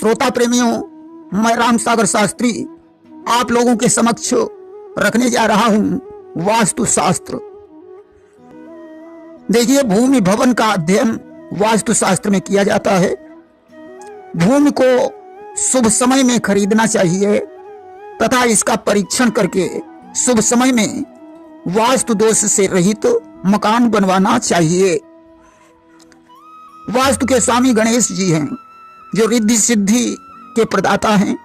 श्रोता प्रेमियों, मैं राम सागर शास्त्री आप लोगों के समक्ष रखने जा रहा हूं वास्तु शास्त्र। देखिए, भूमि भवन का अध्ययन वास्तु शास्त्र में किया जाता है। भूमि को शुभ समय में खरीदना चाहिए तथा इसका परीक्षण करके शुभ समय में वास्तु दोष से रहित मकान बनवाना चाहिए। वास्तु के स्वामी गणेश जी हैं, जो रिद्धि सिद्धि के प्रदाता हैं।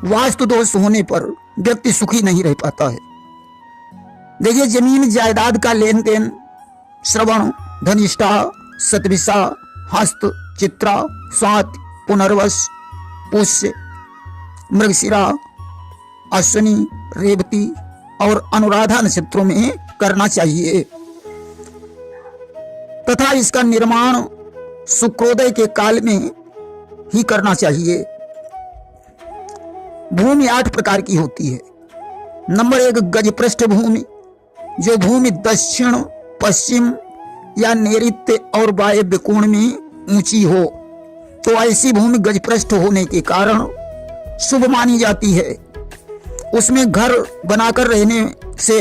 वास्तु दोष होने पर व्यक्ति सुखी नहीं रह पाता है। देखिए, जमीन जायदाद का लेन देन श्रवण, धनिष्ठा, शतभिषा, हस्त, चित्रा, स्वाति, पुनर्वस, पुष्य, मृगशिरा, अश्विनी, रेवती और अनुराधा नक्षत्रों में करना चाहिए तथा इसका निर्माण शुक्रोदय के काल में ही करना चाहिए। भूमि 8 प्रकार की होती है। नंबर 1, गजपृष्ठ भूमि, जो भूमि दक्षिण, पश्चिम या नैऋत्य और वायव्य कोण में ऊंची हो, तो ऐसी भूमि गजपृष्ठ होने के कारण शुभ मानी जाती है। उसमें घर बनाकर रहने से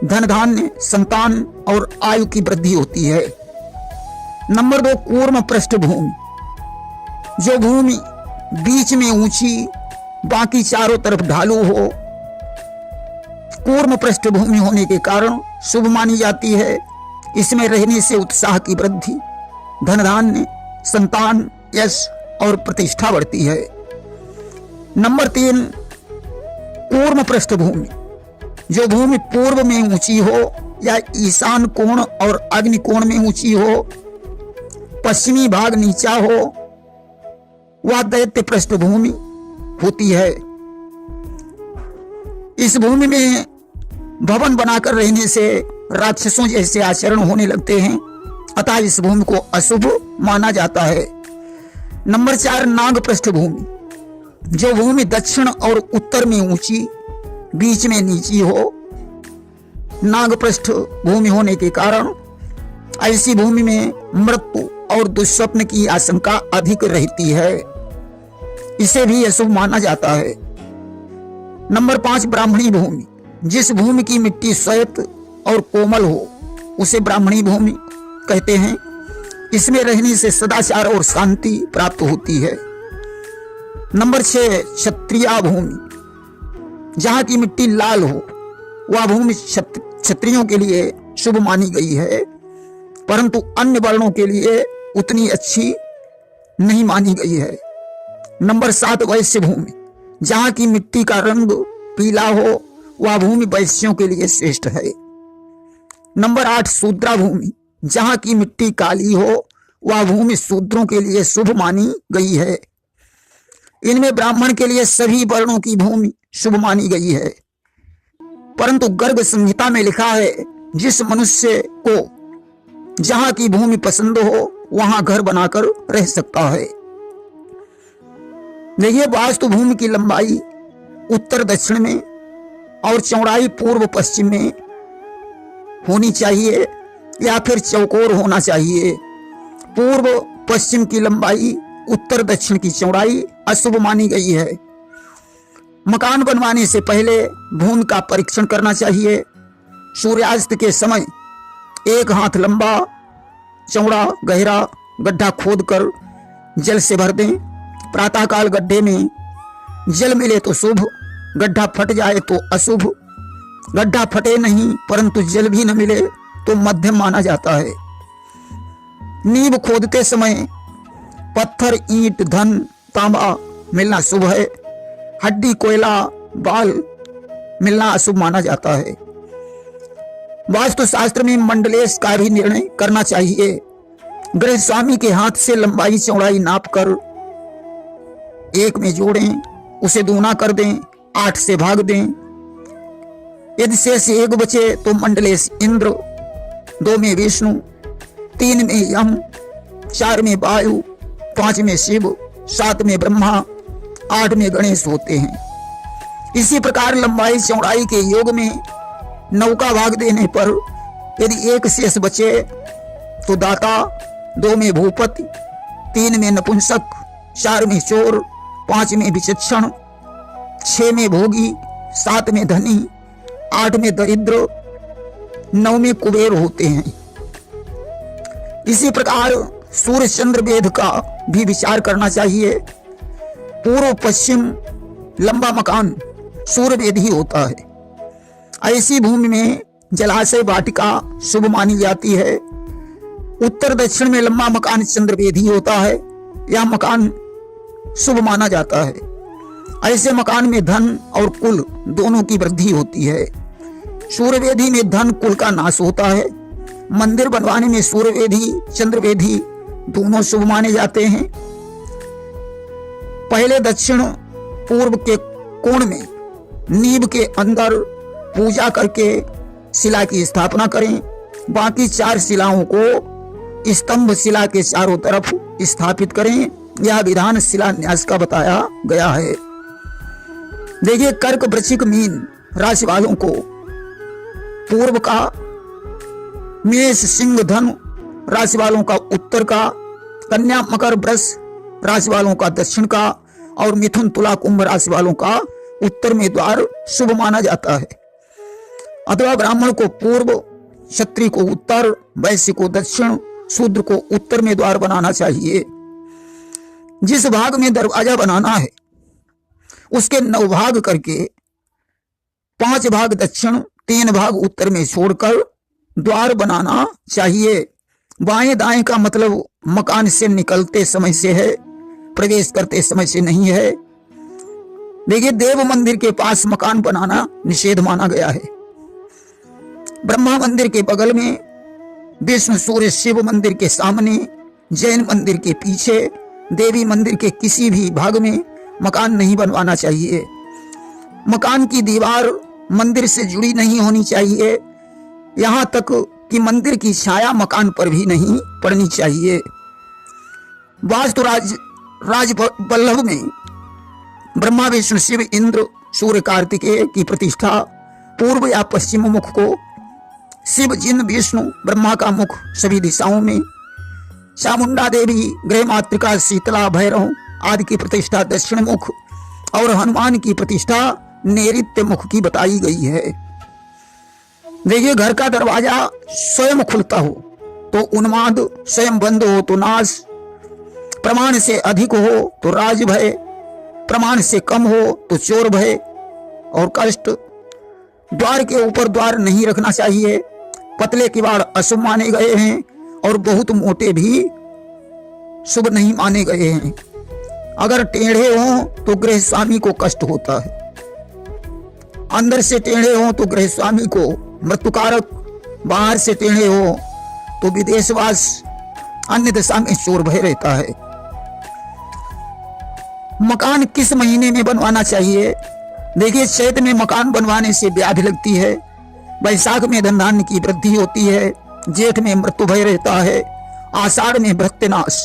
धन धान्य, संतान और आयु की वृद्धि होती है। नंबर 2, कूर्म पृष्ठ भूमि, जो भूमि बीच में ऊंची, बाकी चारों तरफ ढालू हो। कूर्म पृष्ठ भूमि होने के कारण शुभ मानी जाती है। इसमें रहने से उत्साह की वृद्धि, धन धान्य, संतान, यश और प्रतिष्ठा बढ़ती है। नंबर 3, कूर्म पृष्ठ भूमि, जो भूमि पूर्व में ऊंची हो या ईशान कोण और अग्नि कोण में ऊंची हो, पश्चिमी भाग नीचा हो, वह दैत्य पृष्ठ भूमि होती है। इस भूमि में भवन बनाकर रहने से राक्षसों जैसे आचरण होने लगते हैं, अतः इस भूमि को अशुभ माना जाता है। नंबर 4, नाग पृष्ठ भूमि, जो भूमि दक्षिण और उत्तर में ऊंची, बीच में नीची हो। नाग पृष्ठ भूमि होने के कारण ऐसी भूमि में मृत्यु और दुष्स्वप्न की आशंका अधिक रहती है। इसे भी अशुभ माना जाता है। नंबर 5, ब्राह्मणी भूमि, जिस भूमि की मिट्टी श्वेत और कोमल हो, उसे ब्राह्मणी भूमि कहते हैं। इसमें रहने से सदाचार और शांति प्राप्त होती है। नंबर 6, क्षत्रिया भूमि, जहां की मिट्टी लाल हो, वह भूमि क्षत्रियों के लिए शुभ मानी गई है, परंतु अन्य वर्णों के लिए उतनी अच्छी नहीं मानी गई है। नंबर 7, वैश्य भूमि, जहां की मिट्टी का रंग पीला हो, वह भूमि वैश्यों के लिए श्रेष्ठ है। नंबर 8, शूद्रा भूमि, जहां की मिट्टी काली हो, वह भूमि शूद्रों के लिए शुभ मानी गई है। इनमें ब्राह्मण के लिए सभी वर्णों की भूमि शुभ मानी गई है, परंतु गर्ग संहिता में लिखा है, जिस मनुष्य को जहां की भूमि पसंद हो, वहां घर बनाकर रह सकता है। देखिए, वास्तु भूमि की लंबाई उत्तर दक्षिण में और चौड़ाई पूर्व पश्चिम में होनी चाहिए या फिर चौकोर होना चाहिए। पूर्व पश्चिम की लंबाई, उत्तर दक्षिण की चौड़ाई अशुभ मानी गई है। मकान बनवाने से पहले भूमि का परीक्षण करना चाहिए। सूर्यास्त के समय 1 हाथ लंबा, चौड़ा, गहरा गड्ढा खोदकर जल से भर दें। प्रातःकाल गड्ढे में जल मिले तो शुभ, गड्ढा फट जाए तो अशुभ। गड्ढा फटे नहीं परंतु जल भी न मिले तो मध्यम माना जाता है। नींव खोदते समय पत्थर, ईंट, धन, तांबा मिलना शुभ है। हड्डी, कोयला, बाल मिलना अशुभ माना जाता है। वास्तु शास्त्र में मंडलेश का भी निर्णय करना चाहिए। गृह स्वामी के हाथ से लंबाई चौड़ाई नापकर 1 में जोड़ें, उसे दूना कर दें, 8 से भाग दें। यदि शेष 1 बचे तो मंडलेश इंद्र, 2 में विष्णु, 3 में यम, 4 में वायु, 5 में शिव, 7 में ब्रह्मा, 8 में गणेश होते हैं। इसी प्रकार लंबाई चौड़ाई के योग में 9 का भाग देने पर यदि 1 शेष बचे तो दाता, 2 में भूपति, 3 में नपुंसक, 4 में चोर, 5 में विचक्षण, 6 में भोगी, 7 में धनी, 8 में दरिद्र, 9 में कुबेर होते हैं। इसी प्रकार सूर्य चंद्र वेद का भी विचार करना चाहिए। पूर्व पश्चिम लंबा मकान सूर्य वेद ही होता है। ऐसी भूमि में जलाशय वाटिका शुभ मानी जाती है। उत्तर दक्षिण में लंबा मकान चंद्र वेद ही होता है। यह मकान शुभ माना जाता है। ऐसे मकान में धन और कुल दोनों की वृद्धि होती है। सूर्यवेदी में धन कुल का नाश होता है। मंदिर बनवाने में सूर्यवेदी चंद्रवेदी दोनों शुभ माने जाते हैं। पहले दक्षिण पूर्व के कोण में नींव के अंदर पूजा करके शिला की स्थापना करें। बाकी 4 शिलाओं को स्तंभ शिला के चारों तरफ स्थापित करें। यह विधान शिलान्यास का बताया गया है। देखिए, कर्क वृश्चिक मीन राशि वालों को पूर्व का, मेष सिंह धनु राशि वालों का उत्तर का, कन्या मकर वृष राशि वालों का दक्षिण का और मिथुन तुला कुंभ राशि वालों का उत्तर में द्वार शुभ माना जाता है। अथवा ब्राह्मण को पूर्व, क्षत्रिय को उत्तर, वैश्य को दक्षिण, शूद्र को उत्तर में द्वार बनाना चाहिए। जिस भाग में दरवाजा बनाना है उसके 9 भाग करके 5 भाग दक्षिण, 3 भाग उत्तर में छोड़कर द्वार बनाना चाहिए। बाएं दाएं का मतलब मकान से निकलते समय से है, प्रवेश करते समय से नहीं है। देखिए, देव मंदिर के पास मकान बनाना निषेध माना गया है। ब्रह्मा मंदिर के बगल में, विष्णु सूर्य शिव मंदिर के सामने, जैन मंदिर के पीछे, देवी मंदिर के किसी भी भाग में मकान नहीं बनवाना चाहिए। मकान की दीवार मंदिर से जुड़ी नहीं होनी चाहिए। यहाँ तक कि मंदिर की छाया मकान पर भी नहीं पड़नी चाहिए। वास्तु राज वल्लभ में ब्रह्मा विष्णु शिव इंद्र सूर्य कार्तिकेय की प्रतिष्ठा पूर्व या पश्चिम मुख को, शिव जिन विष्णु ब्रह्मा का मुख सभी दिशाओं में, चामुंडा देवी गृह मातृका शीतला भैरव आदि की प्रतिष्ठा दक्षिण मुख और हनुमान की प्रतिष्ठा नैऋत्य मुख की बताई गई है। देखिए, घर का दरवाजा स्वयं खुलता हो तो उन्माद, स्वयं बंद हो तो नाश, प्रमाण से अधिक हो तो राज भय, प्रमाण से कम हो तो चोर भय और कष्ट। द्वार के ऊपर द्वार नहीं रखना चाहिए। पतले किवाड़ अशुभ माने गए हैं और बहुत मोटे भी शुभ नहीं माने गए हैं। अगर टेढ़े हों तो गृह स्वामी को कष्ट होता है। अंदर से टेढ़े हों तो गृह स्वामी को मृत्युकारक, बाहर से टेढ़े हो तो विदेशवास, अन्य दिशा में चोर भय रहता है। मकान किस महीने में बनवाना चाहिए? देखिए, चैत में मकान बनवाने से व्याधि लगती है, वैशाख में धन धान्य की वृद्धि होती है, जेठ में मृत्यु भय रहता है, आषाढ़ में भृत्यनाश,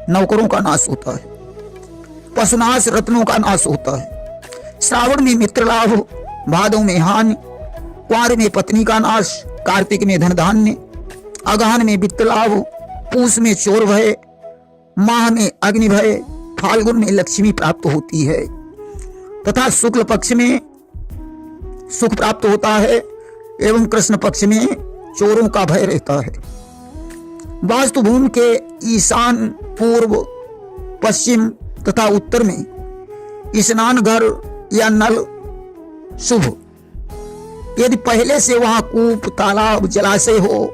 नौकरों का नाश होता है, पशुनाश, रत्नों का नाश होता है, श्रावण में मित्र लाभ, भादों में हानि, कुंवर में पत्नी का नाश, कार्तिक में धन धान्य, अगहन में वित्त लाभ, पूस में चोर भय, माह में अग्नि भय, फाल्गुन में लक्ष्मी प्राप्त होती है तथा शुक्ल पक्ष में सुख प्राप्त होता है एवं कृष्ण पक्ष में चोरों का भय रहता है। वास्तु भूमि के ईशान, पूर्व, पश्चिम तथा उत्तर में स्नान घर या नल शुभ। यदि पहले से वहां कूप, तालाब, जलाशय हो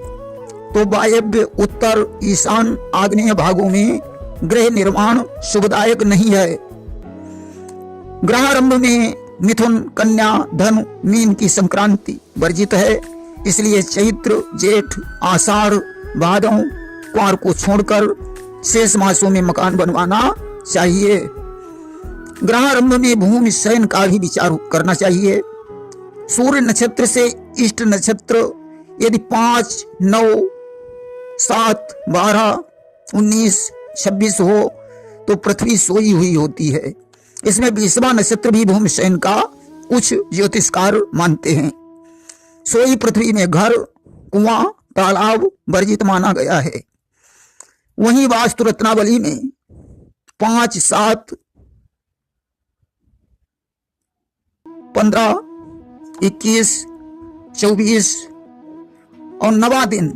तो वायव्य, उत्तर, ईशान, आग्नेय भागों में गृह निर्माण शुभदायक नहीं है। ग्रहारंभ में मिथुन, कन्या, धनु, मीन की संक्रांति वर्जित है। इसलिए चैत्र, जेठ, आषाढ़, भादौ, कुंवर को छोड़कर शेष मासों में मकान बनवाना चाहिए। ग्रहारंभ में भूमि शयन का भी विचार करना चाहिए। सूर्य नक्षत्र से इष्ट नक्षत्र यदि 5, 9, 7, 12, 19, 26 हो तो पृथ्वी सोई हुई होती है। इसमें 20वां नक्षत्र भी भूमि शयन का कुछ ज्योतिषकार मानते हैं। सोई पृथ्वी में घर, कुआं, तालाब वर्जित माना गया है। वहीं वास्तु रत्नावली में 5, 7, 15, 21, 24 और 9वां दिन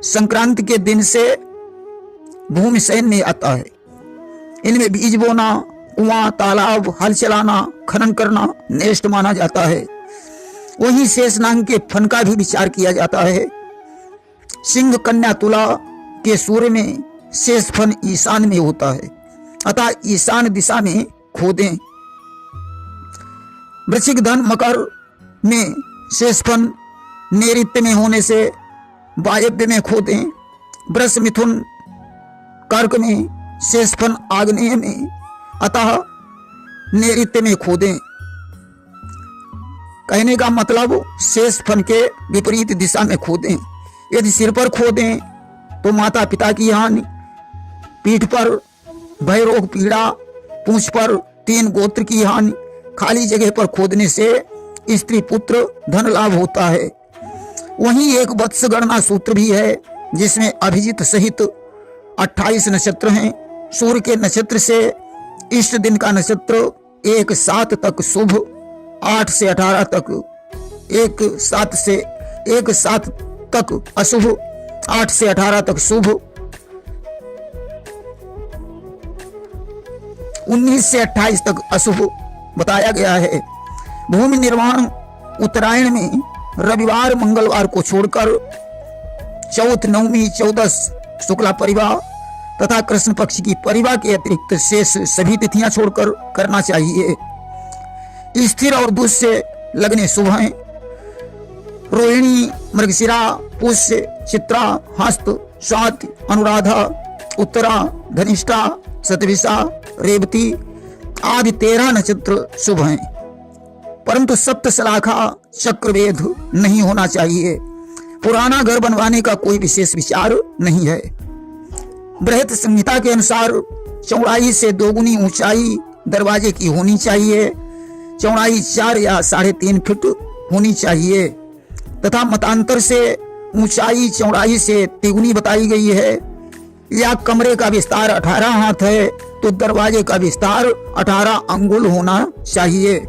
संक्रांति के दिन से भूमि शयन में आता है। इनमें बीज बोना, कुआं, तालाब, हल चलाना, खनन करना नेष्ट माना जाता है। वहीं शेषनाग के फन का भी विचार किया जाता है। सिंह, कन्या, तुला के सूर्य में शेष फन ईशान में होता है, अतः ईशान दिशा में खोदें। वृश्चिक, धन, मकर में शेष फन नैऋत्य में होने से वायव्य में खोदें। वृष, मिथुन, कर्क में शेष फन आग्नेय में, अतः नैऋत्य में खोदें। कहने का मतलब शेष फन के विपरीत दिशा में खोदें। यदि सिर पर खोदें तो माता पिता की हानि, पीठ पर भय रोग पीड़ा, पूंछ पर 3 गोत्र की हानि, खाली जगह पर खोदने से स्त्री पुत्र धन लाभ होता है। वहीं एक वत्स गणना सूत्र भी है जिसमें अभिजित सहित 28 नक्षत्र हैं। सूर्य के नक्षत्र से इष्ट दिन का नक्षत्र 1-7 तक शुभ, 8 से 18 तक 1-7 तक अशुभ, 8 से 18 तक शुभ, 19 से 28 तक अशुभ बताया गया है। भूमि निर्माण उत्तरायण में रविवार, मंगलवार को छोड़कर चौथ, नवमी, चौदस शुक्ला परिवा तथा कृष्ण पक्ष की परिवा के अतिरिक्त शेष सभी तिथियां छोड़कर करना चाहिए। स्थिर और दुष्य लगने शुभ हैं। रोहिणी, मृगशिरा, पुष्य, चित्रा, हस्त, स्वाति, अनुराधा, उत्तरा, धनिष्ठा, शतभिषा, रेवती आदि 13 नक्षत्र शुभ हैं, परंतु सप्तशलाखा चक्रवेद नहीं होना चाहिए। पुराना घर बनवाने का कोई विशेष विचार नहीं है। बृहत संहिता के अनुसार चौड़ाई से 2 गुनी ऊंचाई दरवाजे की होनी चाहिए। चौड़ाई 4 या 3.5 फीट होनी चाहिए तथा मतांतर से ऊंचाई चौड़ाई से 3 गुनी बताई गई है। या कमरे का विस्तार 18 हाथ है तो दरवाजे का विस्तार 18 अंगुल होना चाहिए।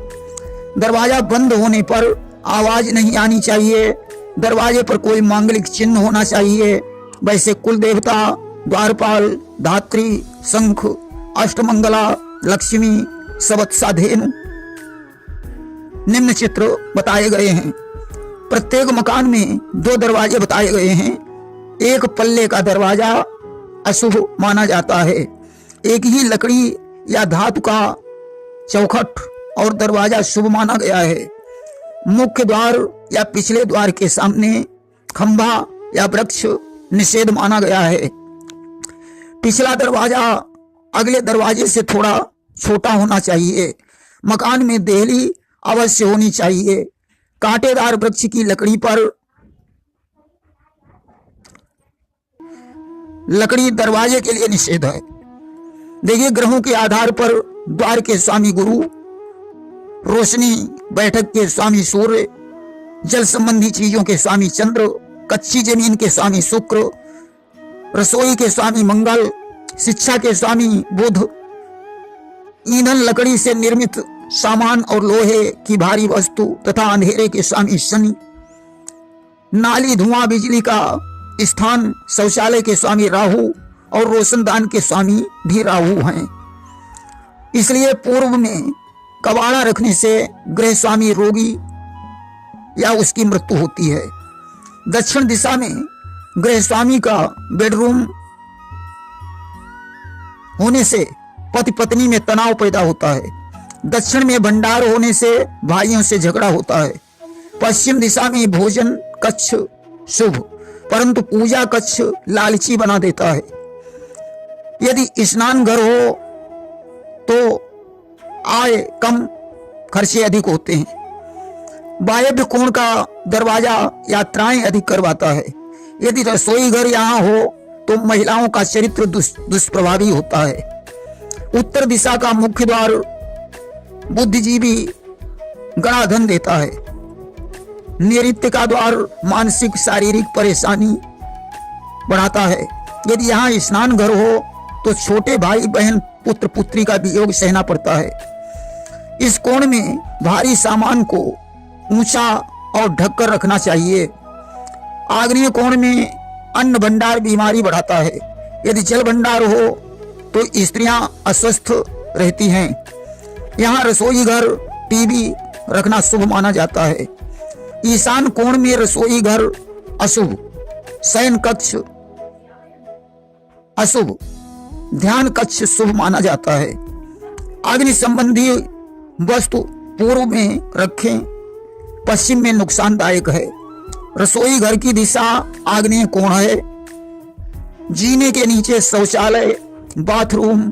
दरवाजा बंद होने पर आवाज नहीं आनी चाहिए। दरवाजे पर कोई मांगलिक चिन्ह होना चाहिए। वैसे कुल देवता, द्वारपाल, धात्री, शंख, अष्टमंगला, लक्ष्मी, सवत्साधेनु निम्न चित्र बताए गए हैं। प्रत्येक मकान में 2 दरवाजे बताए गए हैं। एक पल्ले का दरवाजा अशुभ माना जाता है। एक ही लकड़ी या धातु का चौखट और दरवाजा शुभ माना गया है। मुख्य द्वार या पिछले द्वार के सामने खंभा या वृक्ष निषेध माना गया है। पिछला दरवाजा अगले दरवाजे से थोड़ा छोटा होना चाहिए। मकान में देहली अवश्य होनी चाहिए। कांटेदार वृक्ष की लकड़ी पर लकड़ी दरवाजे के लिए निषेध है। देखिए, ग्रहों के आधार पर द्वार के स्वामी गुरु, रोशनी बैठक के स्वामी सूर्य, जल संबंधी चीजों के स्वामी चंद्र, कच्ची जमीन के स्वामी शुक्र, रसोई के स्वामी मंगल, शिक्षा के स्वामी बुध, ईंधन लकड़ी से निर्मित सामान और लोहे की भारी वस्तु तथा अंधेरे के स्वामी शनि, नाली, धुआं, बिजली का स्थान, शौचालय के स्वामी राहु और रोशनदान के स्वामी भी राहु हैं। इसलिए पूर्व में कबाड़ा रखने से गृह स्वामी रोगी या उसकी मृत्यु होती है। दक्षिण दिशा में गृह स्वामी का बेडरूम होने से पति पत्नी में तनाव पैदा होता है। दक्षिण में भंडार होने से भाइयों से झगड़ा होता है। पश्चिम दिशा में भोजन कक्ष शुभ, परंतु पूजा कक्ष लालची बना देता है। यदि स्नान घर हो तो आय कम, खर्चे अधिक होते हैं। वायव्य कोण का दरवाजा यात्राएं अधिक करवाता है। यदि रसोई घर यहाँ हो तो महिलाओं का चरित्र दुष्प्रभावी होता है। उत्तर दिशा का मुख्य द्वार बुद्धिजीवी गणाधन देता है। नैऋत्य का द्वार मानसिक शारीरिक परेशानी बढ़ाता है। यदि यहाँ स्नान घर हो तो छोटे भाई बहन पुत्र पुत्री का वियोग सहना पड़ता है। इस कोण में भारी सामान को ऊंचा और ढककर रखना चाहिए। आग्नेय कोण में अन्न भंडार बीमारी बढ़ाता है। यदि जल भंडार हो तो स्त्रियां अस्वस्थ रहती हैं। यहाँ रसोई घर टीवी रखना शुभ माना जाता है। ईशान कोण में रसोई घर अशुभ, शयन कक्ष अशुभ, ध्यान कक्ष शुभ माना जाता है। अग्नि संबंधी वस्तु पूर्व में रखें, पश्चिम में नुकसानदायक है। रसोई घर की दिशा आग्नेय कोण है। जीने के नीचे शौचालय, बाथरूम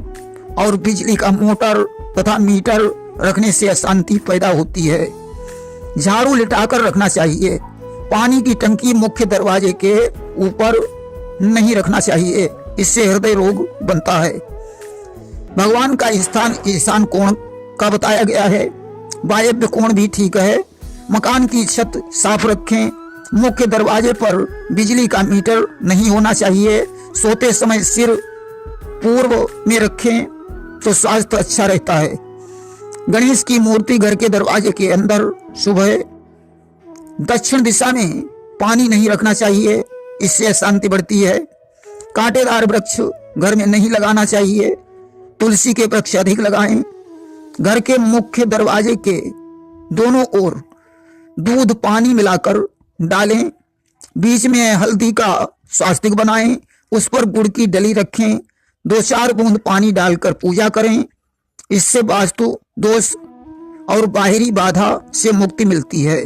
और बिजली का मोटर तथा मीटर रखने से अशांति पैदा होती है। झाड़ू लिटाकर रखना चाहिए। पानी की टंकी मुख्य दरवाजे के ऊपर नहीं रखना चाहिए, इससे हृदय रोग बनता है। भगवान का स्थान ईशान कोण का बताया गया है। वायव्य कोण भी ठीक है। मकान की छत साफ रखें। मुख्य दरवाजे पर बिजली का मीटर नहीं होना चाहिए। सोते समय सिर पूर्व में रखें तो स्वास्थ्य अच्छा रहता है। गणेश की मूर्ति घर के दरवाजे के अंदर शुभ है। दक्षिण दिशा में पानी नहीं रखना चाहिए, इससे अशांति बढ़ती है। कांटेदार वृक्ष घर में नहीं लगाना चाहिए। तुलसी के वृक्ष अधिक लगाएं। घर के मुख्य दरवाजे के दोनों ओर दूध पानी मिलाकर डालें। बीच में हल्दी का स्वास्तिक बनाएं। उस पर गुड़ की डली रखें। 2-4 बूंद पानी डालकर पूजा करें। इससे वास्तु दोष और बाहरी बाधा से मुक्ति मिलती है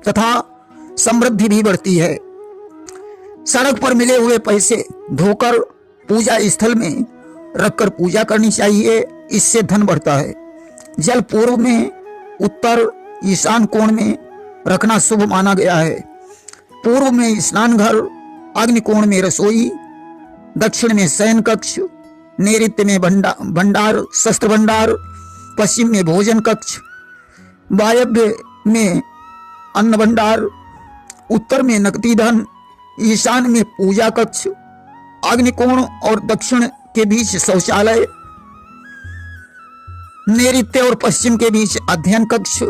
तथा समृद्धि भी बढ़ती है। सड़क पर मिले हुए पैसे धोकर पूजा स्थल में रखकर पूजा करनी चाहिए, इससे धन बढ़ता है। जल पूर्व में, उत्तर, ईशान कोण में रखना शुभ माना गया है। पूर्व में स्नान घर, अग्नि कोण में रसोई, दक्षिण में शयन कक्ष, नैऋत्य में भंडार शस्त्र भंडार, पश्चिम में भोजन कक्ष, वायव्य में अन्न भंडार, उत्तर में नकदी धन, ईशान में पूजा कक्ष, अग्नि कोण और दक्षिण के बीच शौचालय, नैऋत्य और पश्चिम के बीच अध्ययन कक्ष,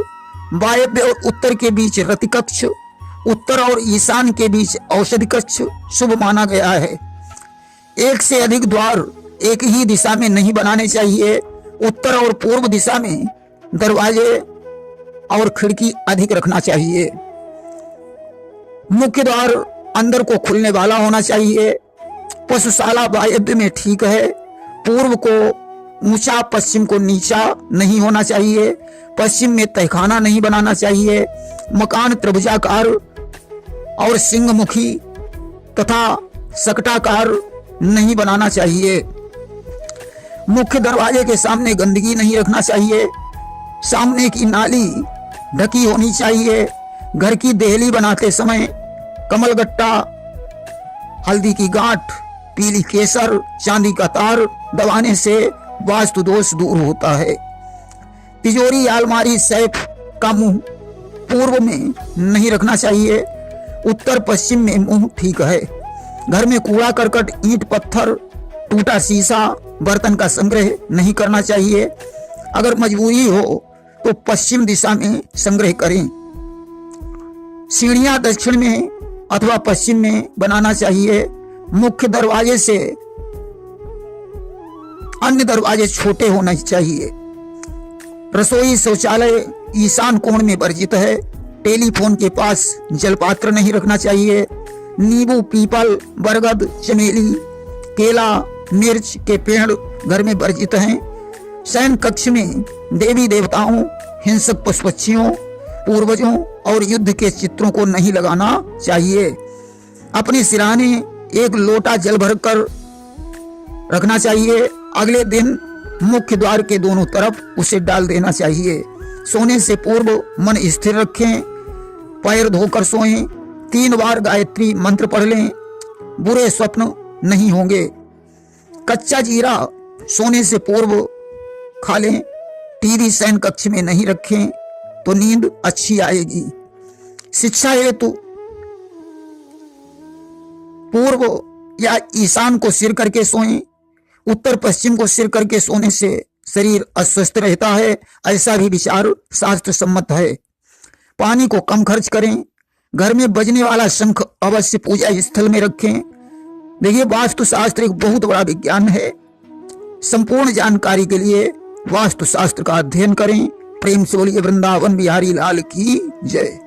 वायव्य और उत्तर के बीच रति कक्ष, उत्तर और ईशान के बीच औषधि कक्ष शुभ माना गया है। एक से अधिक द्वार एक ही दिशा में नहीं बनाने चाहिए। उत्तर और पूर्व दिशा में दरवाजे और खिड़की अधिक रखना चाहिए। मुख्य द्वार अंदर को खुलने वाला होना चाहिए। पशुशाला वायव्य में ठीक है। पूर्व को ऊंचा, पश्चिम को नीचा नहीं होना चाहिए। पश्चिम में तहखाना नहीं बनाना चाहिए। मकान त्रिभुजाकार और सिंहमुखी तथा सकटाकार नहीं बनाना चाहिए। मुख्य दरवाजे के सामने गंदगी नहीं रखना चाहिए। सामने की नाली ढकी होनी चाहिए। घर की देहली बनाते समय कमलगट्टा, हल्दी की गांठ, पीली केसर, चांदी का तार दबाने से वास्तु दोष दूर होता है। तिजोरी, अलमारी, सैफ का मुंह पूर्व में नहीं रखना चाहिए। उत्तर पश्चिम में मुंह ठीक है। घर में कूड़ा करकट, ईंट पत्थर, टूटा शीशा, बर्तन का संग्रह नहीं करना चाहिए। अगर मजबूरी हो तो पश्चिम दिशा में संग्रह करें। सीढ़ियां दक्षिण में अथवा पश्चिम में बनाना चाहिए। मुख्य दरवाजे से अन्य दरवाजे छोटे होने चाहिए। रसोई, शौचालय ईशान कोण में वर्जित है। टेलीफोन के पास जलपात्र नहीं रखना चाहिए। नींबू, पीपल, बरगद, चमेली, केला, मिर्च के पेड़ घर में वर्जित हैं। शयन कक्ष में देवी देवताओं, हिंसक पशु पक्षियों, पूर्वजों और युद्ध के चित्रों को नहीं लगाना चाहिए। अपने सिरहाने एक लोटा जल भरकर रखना चाहिए। अगले दिन मुख्य द्वार के दोनों तरफ उसे डाल देना चाहिए। सोने से पूर्व मन स्थिर रखें। पैर धोकर सोएं। 3 बार गायत्री मंत्र पढ़ लें। बुरे स्वप्न नहीं होंगे। कच्चा जीरा सोने से पूर्व खा लें। टीवी शयन कक्ष में नहीं रखें तो नींद अच्छी आएगी। शिक्षा हेतु पूर्व या ईशान को सिर करके सोएं। उत्तर पश्चिम को सिर करके सोने से शरीर अस्वस्थ रहता है, ऐसा भी विचार शास्त्र सम्मत है। पानी को कम खर्च करें। घर में बजने वाला शंख अवश्य पूजा स्थल में रखें। देखिए, वास्तु शास्त्र एक बहुत बड़ा विज्ञान है। संपूर्ण जानकारी के लिए वास्तु शास्त्र का अध्ययन करें। प्रेम से बोलिए वृंदावन बिहारी लाल की जय।